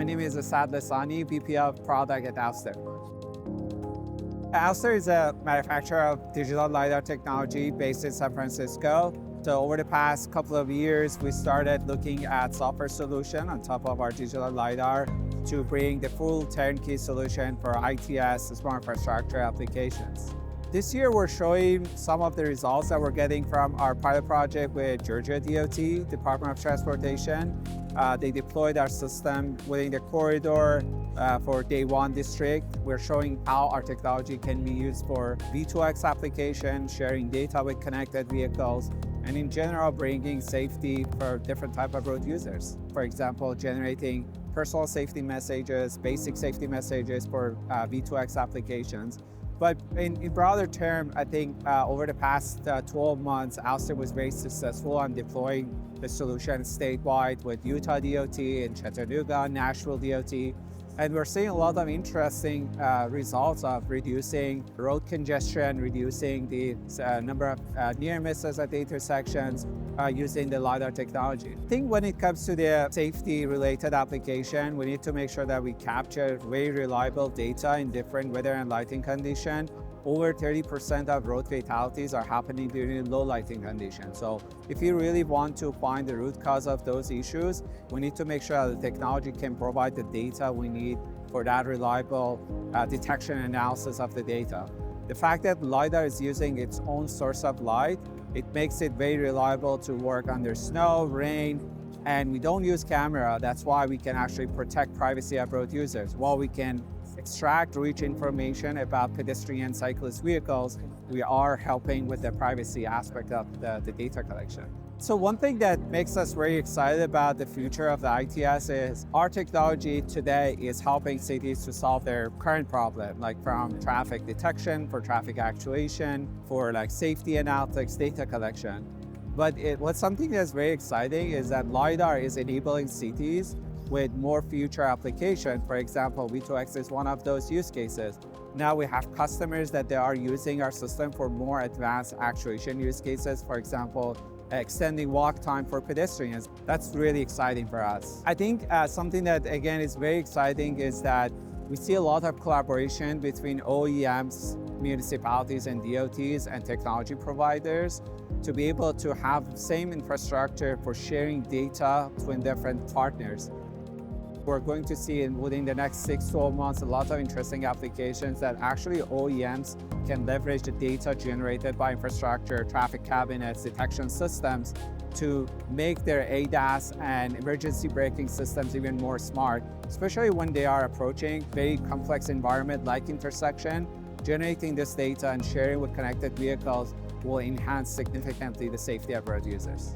My name is Asad Lesani, VP of Product at Ouster. Ouster is a manufacturer of digital LiDAR technology based in San Francisco. So over the past couple of years, we started looking at software solution on top of our digital LiDAR to bring the full turnkey solution for ITS, smart infrastructure applications. This year, we're showing some of the results that we're getting from our pilot project with Georgia DOT, Department of Transportation. They deployed our system within the corridor for Day 1 district. We're showing how our technology can be used for V2X application, sharing data with connected vehicles, and in general, bringing safety for different type of road users. For example, generating personal safety messages, basic safety messages for V2X applications. But in broader term, I think over the past 12 months, Ouster was very successful on deploying the solution statewide with Utah DOT and Chattanooga, Nashville DOT. And we're seeing a lot of interesting results of reducing road congestion, reducing the number of near misses at the intersections using the LiDAR technology. I think when it comes to the safety-related application, we need to make sure that we capture very reliable data in different weather and lighting conditions. Over 30% of road fatalities are happening during low lighting conditions. So if you really want to find the root cause of those issues, we need to make sure that the technology can provide the data we need for that reliable detection and analysis of the data. The fact that LiDAR is using its own source of light, it makes it very reliable to work under snow, rain, and we don't use camera. That's why we can actually protect privacy of road users. While we can extract rich information about pedestrian cyclist vehicles, we are helping with the privacy aspect of the data collection. So one thing that makes us very excited about the future of the ITS is our technology today is helping cities to solve their current problem, like from traffic detection, for traffic actuation, for like safety analytics, data collection. But what's something that's very exciting is that LiDAR is enabling cities with more future application. For example, V2X is one of those use cases. Now we have customers that they are using our system for more advanced actuation use cases. For example, extending walk time for pedestrians. That's really exciting for us. I think something that, again, is very exciting is that we see a lot of collaboration between OEMs, municipalities and DOTs and technology providers to be able to have the same infrastructure for sharing data between different partners. We're going to see within the next 6-12 months a lot of interesting applications that actually OEMs can leverage the data generated by infrastructure, traffic cabinets, detection systems to make their ADAS and emergency braking systems even more smart, especially when they are approaching very complex environment like intersection. Generating this data and sharing with connected vehicles will enhance significantly the safety of road users.